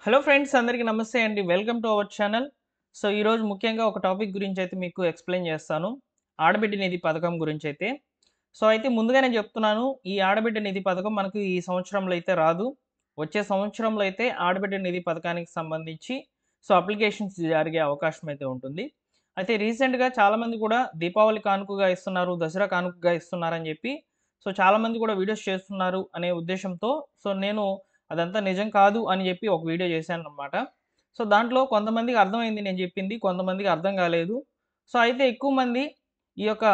Hello friends అందరికీ నమస్తే అండి. Welcome to our channel. So ఈరోజు ముఖ్యంగా ఒక టాపిక్ గురించి అయితే మీకు ఎక్స్‌ప్లెయిన్ చేస్తాను. ఆడబిడ్డ నిధి పథకం గురించైతే. సో అయితే ముందుగానే చెప్తున్నాను. ఈ ఆడబిడ్డ నిధి పథకం మనకు ఈ సంవత్సరంలో అయితే రాదు. వచ్చే సంవత్సరంలో అయితే ఆడబిడ్డ నిధి పథకానికి సంబంధించి అప్లికేషన్స్ జరిగే అవకాశం అయితే ఉంటుంది. అయితే రీసెంట్‌గా చాలామంది కూడా దీపావళి కానుకగా ఇస్తున్నారు, దసరా కానుకగా ఇస్తున్నారని చెప్పి చాలామంది కూడా వీడియోస్ చేస్తున్నారు అనే ఉద్దేశ్యంతో నేను అదంతా నిజం కాదు అని చెప్పి ఒక వీడియో చేశాననమాట. దాంట్లో కొంతమందికి అర్థమైంది నేను చెప్పింది. కొంతమందికి అర్థం కాలేదు. అయితే ఎక్కువ మంది ఈ యొక్క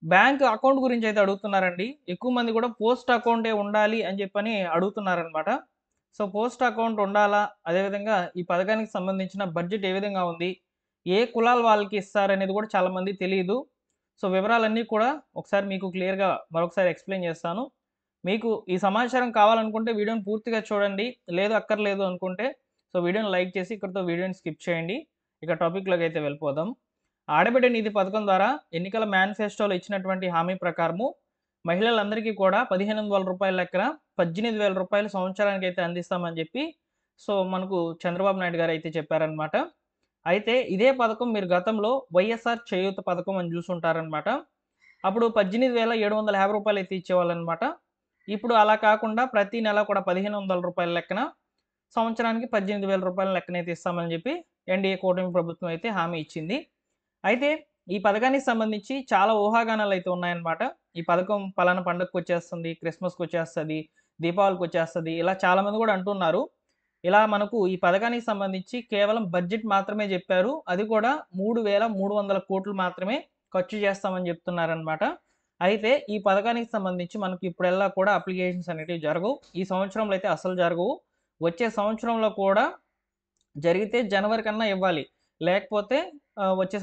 బ్యాంక్ అకౌంట్ గురించైతే అడుగుతున్నారండి. ఎక్కువ మంది కూడా పోస్ట్ అకౌంటే ఉండాలి అని చెప్పని అడుగుతున్నారనమాట. పోస్ట్ అకౌంట్ ఉండాలా? అదేవిధంగా ఈ పథకానికి సంబంధించిన బడ్జెట్ ఏ విధంగా ఉంది? ఏ కులాల వాళ్ళకి ఇస్తారనేది కూడా చాలామందికి తెలీదు. వివరాలన్నీ కూడా ఒకసారి మీకు క్లియర్‌గా మరొకసారి ఎక్స్‌ప్లెయిన్ చేస్తాను. మీకు ఈ సమాచారం కావాలనుకుంటే వీడియోని పూర్తిగా చూడండి. లేదు అక్కర్లేదు అనుకుంటే వీడియోని లైక్ చేసి ఇక్కడితో వీడియోని స్కిప్ చేయండి. ఇక టాపిక్‌లోకైతే వెళ్ళిపోదాం. ఆడబిడ్డ నిధి పథకం ద్వారా ఎన్నికల మేనిఫెస్టోలో ఇచ్చినటువంటి హామీ ప్రకారము మహిళలందరికీ కూడా రూ. 15,000 లెక్కన రూ. 18,000 సంవత్సరానికైతే అందిస్తామని చెప్పి మనకు చంద్రబాబు నాయుడు గారైతే చెప్పారనమాట. అయితే ఇదే పథకం మీరు గతంలో వైఎస్ఆర్ చేయూత పథకం అని చూసుంటారనమాట. అప్పుడు రూ. 18,750 అయితే ఇచ్చేవాళ్ళనమాట. ఇప్పుడు అలా కాకుండా ప్రతి నెల కూడా రూ. 1,500 లెక్కన సంవత్సరానికి రూ. 18,000 లెక్కనైతే ఇస్తామని చెప్పి ఎన్డీఏ కూటమి ప్రభుత్వం అయితే హామీ ఇచ్చింది. అయితే ఈ పథకానికి సంబంధించి చాలా ఊహాగానాలైతే ఉన్నాయన్నమాట. ఈ పథకం పలానా పండగకొచ్చేస్తుంది, క్రిస్మస్‌కొచ్చేస్తది, దీపావళికొచ్చేస్తది. ఇలా చాలామంది గూడా అంటున్నారు. ఇలా మనకు ఈ పథకానికి సంబంధించి కేవలం బడ్జెట్ మాత్రమే జెప్పారు. అది కూడా 3,300,00,00,000 మాత్రమే ఖర్చు చేస్తామని జెప్తున్నారనమాట. అయితే ఈ పథకానికి సంబంధించి మనకి ఇప్పుడెల్లా కూడా అప్లికేషన్స్ అనేటివి జరగవు. ఈ సంవత్సరంలో అయితే అస్సలు జరగవు. వచ్చే సంవత్సరంలో కూడా జరిగితే జనవరి కన్నా ఇవ్వాలి. లేకపోతే వచ్చే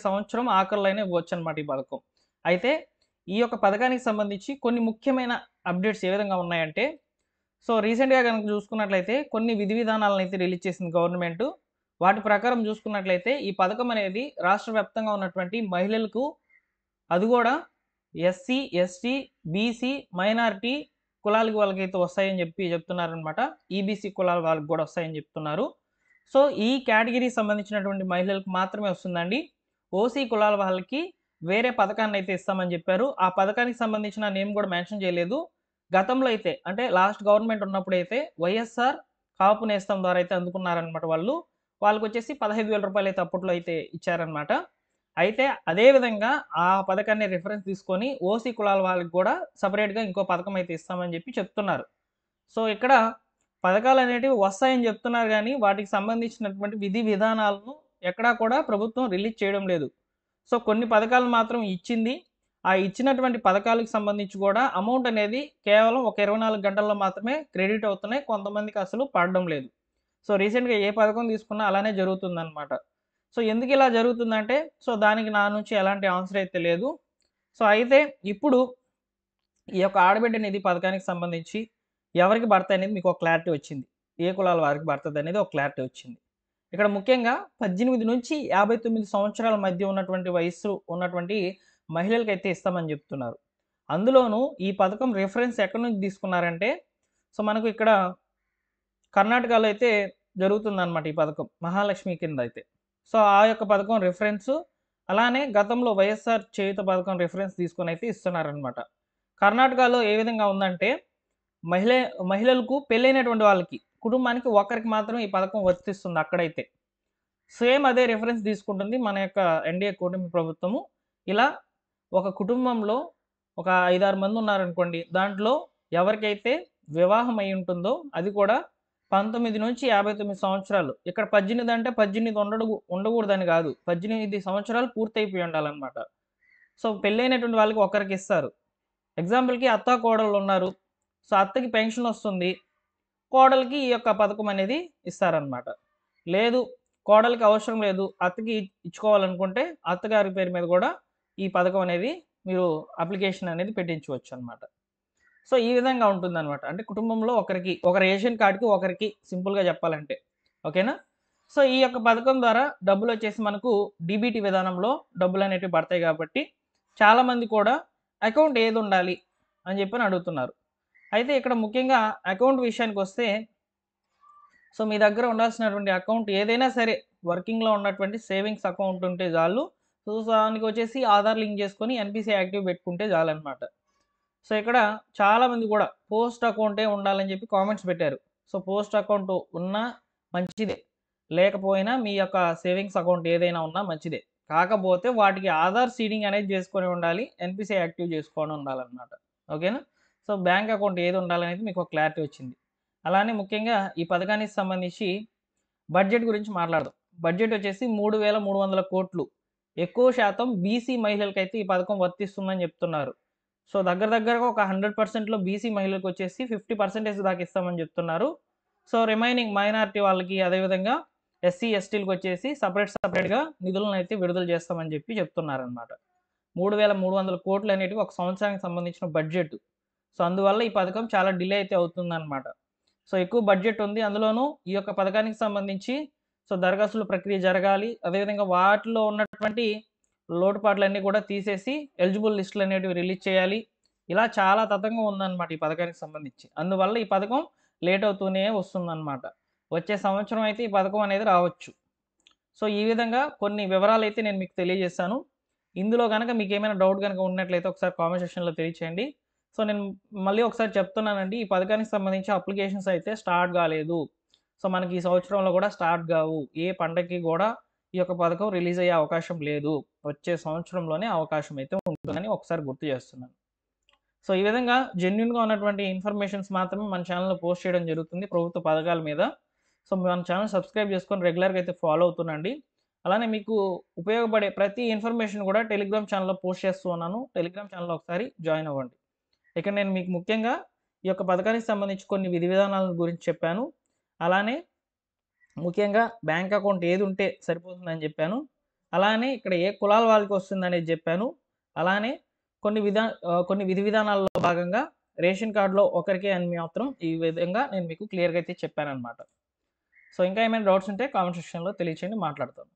సంవత్సరం ఆఖరిలోనే ఇవ్వొచ్చనమాట ఈ పథకం. అయితే ఈ యొక్క పథకానికి సంబంధించి కొన్ని ముఖ్యమైన అప్డేట్స్ ఏ విధంగా ఉన్నాయంటే, రీసెంట్‌గా గనుక చూసుకున్నట్లయితే కొన్ని విధి విధానాలనైతే రిలీజ్ చేసింది గవర్నమెంటు. వాటి ప్రకారం చూసుకున్నట్లయితే ఈ పథకం అనేది రాష్ట్ర వ్యాప్తంగా ఉన్నటువంటి మహిళలకు అది గూడా ఎస్సీ, ఎస్టీ, బీసీ, మైనారిటీ కులాలకి వాళ్ళకైతే వస్తాయని చెప్తున్నారనమాట. ఈబీసీ కులాల వాళ్ళకి గూడా వస్తాయని చెప్తున్నారు. ఈ కేటగిరీకి సంబంధించినటువంటి మహిళలకు మాత్రమే వస్తుందండి. ఓసీ కులాల వాళ్ళకి వేరే పథకాన్నైతే ఇస్తామని చెప్పారు. ఆ పథకానికి సంబంధించిన నేమ్ గూడా మెన్షన్ చేయలేదు. గతంలో అయితే అంటే లాస్ట్ గవర్నమెంట్ ఉన్నప్పుడైతే వైఎస్ఆర్ కాపు నేస్తం ద్వారా అయితే అందుకున్నారనమాట వాళ్ళు. వాళ్ళకొచ్చేసి రూ. 15,000 అయితే అప్పట్లో అయితే ఇచ్చారనమాట. అయితే అదే విధంగా ఆ పథకాన్ని రిఫరెన్స్ తీసుకొని ఓసీ కులాల వాళ్ళకి గూడా సెపరేట్‌గా ఇంకో పథకం అయితే ఇస్తామని చెప్తున్నారు. ఇక్కడ పథకాలనేటివి వస్తాయని చెప్తున్నారు గానీ, వాటికి సంబంధించినటువంటి విధి విధానాలను ఎక్కడా కూడా ప్రభుత్వం రిలీజ్ చేయడం లేదు. కొన్ని పథకాలు మాత్రం ఇచ్చింది. ఆ ఇచ్చినటువంటి పథకాలకు సంబంధించి గూడా అమౌంట్ అనేది కేవలం ఒక 24 గంటల్లో మాత్రమే క్రెడిట్ అవుతున్నాయి. కొంతమందికి అసలు పడడం లేదు. రీసెంట్‌గా ఏ పథకం తీసుకున్నా అలానే జరుగుతుందనమాట. ఎందుకిలా జరుగుతుందంటే, దానికి నా నుంచి ఎలాంటి ఆన్సర్ అయితే లేదు. అయితే ఇప్పుడు ఈ యొక్క ఆడబిడ్డ నిధి పథకానికి సంబంధించి ఎవరికి పడతాయనేది మీకు ఒక క్లారిటీ వచ్చింది. ఏ కులాల వారికి పడతదనేది ఒక క్లారిటీ వచ్చింది. ఇక్కడ ముఖ్యంగా 18-59 సంవత్సరాల మధ్య ఉన్నటువంటి వయస్సు ఉన్నటువంటి మహిళలకైతే ఇస్తామని చెప్తున్నారు. అందులోనూ ఈ పథకం రిఫరెన్స్ ఎక్కడి నుంచి తీసుకున్నారంటే, మనకు ఇక్కడ కర్ణాటకలో అయితే జరుగుతుందనమాట ఈ పథకం. మహాలక్ష్మి కింద అయితే. ఆ యొక్క పథకం రిఫరెన్సు అలానే గతంలో వైఎస్ఆర్ చేయూత పథకం రిఫరెన్స్ తీసుకొనైతే ఇస్తున్నారనమాట. కర్ణాటకలో ఏ విధంగా ఉందంటే మహిళ మహిళలకు పెళ్ళైనటువంటి వాళ్ళకి, కుటుంబానికి ఒకరికి మాత్రమే ఈ పథకం వర్తిస్తుంది అక్కడైతే. సేమ్ అదే రిఫరెన్స్ తీసుకుంటుంది మన యొక్క ఎన్‌డీఏ కూటమి ప్రభుత్వము. ఇలా ఒక కుటుంబంలో ఒక 5, 6 మంది ఉన్నారనుకోండి. దాంట్లో ఎవరికైతే వివాహం అయ్యి ఉంటుందో అది కూడా 19-59 సంవత్సరాలు. ఇక్కడ 18 అంటే 18 ఉండకూడదని గాదు. 18 సంవత్సరాలు పూర్తయిపోయి ఉండాలనమాట. పెళ్ళైనటువంటి వాళ్ళకి ఒకరికిస్తారు. ఎగ్జాంపుల్‌కి అత్తా, కోడళ్ళున్నారు. అత్తకి పెన్షనొస్తుంది. కోడలికి ఈ యొక్క పథకం అనేది ఇస్తారనమాట. లేదు కోడలికి అవసరం లేదు. అత్తకి ఇచ్చుకోవాలనుకుంటే అత్తగారి పేరు మీద గూడా ఈ పథకం అనేది మీరు అప్లికేషన్ అనేది పెట్టించుకోవచ్చనమాట. ఈ విధంగా ఉంటుందనమాట. అంటే కుటుంబంలో ఒకరికి, ఒక రేషన్ కార్డ్‌కి ఒకరికి సింపుల్‌గా చెప్పాలంటే. ఓకేనా? ఈ యొక్క పథకం ద్వారా డబ్బులొచ్చేసి మనకు డీబీటీ విధానంలో డబ్బులనేటివి పడతాయి గాబట్టి, చాలామంది కూడా అకౌంట్ ఏదుండాలి? అని చెప్పని అడుగుతున్నారు. అయితే ఇక్కడ ముఖ్యంగా అకౌంట్ విషయానికొస్తే, సో మీ దగ్గర ఉండాల్సినటువంటి అకౌంట్ ఏదైనా సరే వర్కింగ్లో ఉన్నటువంటి సేవింగ్స్ అకౌంట్ ఉంటే చాలు. సో దానికి వచ్చేసి ఆధార్ లింక్ చేసుకొని ఎన్పిసి యాక్టివ్ పెట్టుకుంటే చాలన్నమాట. సో ఇక్కడ చాలామంది కూడా పోస్ట్ అకౌంటే ఉండాలని చెప్పి కామెంట్స్ పెట్టారు. సో పోస్ట్ అకౌంట్ ఉన్నా మంచిదే, లేకపోయినా మీ యొక్క సేవింగ్స్ అకౌంట్ ఏదైనా ఉన్నా మంచిదే. కాకపోతే వాటికి ఆధార్ సీడింగ్ అనేది చేసుకొని ఉండాలి, ఎన్పిసి యాక్టివ్ చేసుకొని ఉండాలన్నమాట. ఓకేనా? సో బ్యాంక్ అకౌంట్ ఏది ఉండాలనేది మీకు ఒక క్లారిటీ వచ్చింది. అలానే ముఖ్యంగా ఈ పథకానికి సంబంధించి బడ్జెట్ గురించి మాట్లాడదాం. బడ్జెట్ వచ్చేసి 3,300 కోట్లు. ఎక్కువ శాతం బీసీ మహిళలకైతే ఈ పథకం వర్తిస్తుందని చెప్తున్నారు. సో దగ్గరగా ఒక 100%లో బీసీ మహిళలకు వచ్చేసి 50% దాకా ఇస్తామని చెప్తున్నారు. సో రిమైనింగ్ మైనారిటీ వాళ్ళకి, అదేవిధంగా ఎస్సీ ఎస్టీలకు వచ్చేసి సపరేట్గా నిధులను అయితే విడుదల చేస్తామని చెప్పి చెప్తున్నారనమాట. 3,300 కోట్లు అనేటివి ఒక సంవత్సరానికి సంబంధించిన బడ్జెట్. సో అందువల్ల ఈ పథకం చాలా డిలే అయితే అవుతుందన్నమాట. సో ఎక్కువ బడ్జెట్ ఉంది. అందులోనూ ఈ యొక్క పథకానికి సంబంధించి సో దరఖాస్తుల ప్రక్రియ జరగాలి. అదేవిధంగా వాటిలో ఉన్నటువంటి లోటుపాట్లన్నీ కూడా తీసేసి ఎలిజిబుల్ లిస్టులు అనేటివి రిలీజ్ చేయాలి. ఇలా చాలా తతంగం ఉందన్నమాట ఈ పథకానికి సంబంధించి. అందువల్ల ఈ పథకం లేట్ అవుతూనే వస్తుందన్నమాట. వచ్చే సంవత్సరం అయితే ఈ పథకం అనేది రావచ్చు. సో ఈ విధంగా కొన్ని వివరాలు అయితే నేను మీకు తెలియజేస్తాను. ఇందులో కనుక మీకు ఏమైనా డౌట్ కనుక ఉన్నట్లయితే ఒకసారి కామెంట్ సెక్షన్లో తెలియచేయండి. సో నేను మళ్ళీ ఒకసారి చెప్తున్నానండి, ఈ పథకానికి సంబంధించి అప్లికేషన్స్ అయితే స్టార్ట్ కాలేదు. సో మనకి ఈ సంవత్సరంలో కూడా స్టార్ట్ కావు. ఏ పండగకి కూడా ఈ యొక్క పథకం రిలీజ్ అయ్యే అవకాశం లేదు. వచ్చే సంవత్సరంలోనే అవకాశం అయితే ఉంటుందని ఒకసారి గుర్తు చేస్తున్నాను. సో ఈ విధంగా జెన్యున్గా ఉన్నటువంటి ఇన్ఫర్మేషన్స్ మాత్రమే మన ఛానల్లో పోస్ట్ చేయడం జరుగుతుంది ప్రభుత్వ పథకాల మీద. సో మన ఛానల్ సబ్స్క్రైబ్ చేసుకొని రెగ్యులర్గా అయితే ఫాలో అవుతుండండి. అలానే మీకు ఉపయోగపడే ప్రతి ఇన్ఫర్మేషన్ కూడా టెలిగ్రామ్ ఛానల్లో పోస్ట్ చేస్తూ ఉన్నాను. టెలిగ్రామ్ ఛానల్లో ఒకసారి జాయిన్ అవ్వండి. ఇక్కడ నేను మీకు ముఖ్యంగా ఈ యొక్క పథకానికి సంబంధించి కొన్ని విధి విధానాల గురించి చెప్పాను. అలానే ముఖ్యంగా బ్యాంక్ అకౌంట్ ఏది ఉంటే సరిపోతుందని చెప్పాను. అలానే ఇక్కడ ఏ కులాల వాళ్ళకి వస్తుందనేది చెప్పాను. అలానే కొన్ని విధి విధానాల్లో భాగంగా రేషన్ కార్డులో ఒకరికే అని మాత్రం ఈ విధంగా నేను మీకు క్లియర్గా అయితే చెప్పాను అనమాట. సో ఇంకా ఏమైనా డౌట్స్ ఉంటే కామెంట్ సెక్షన్లో తెలియచేయండి, మాట్లాడతాను.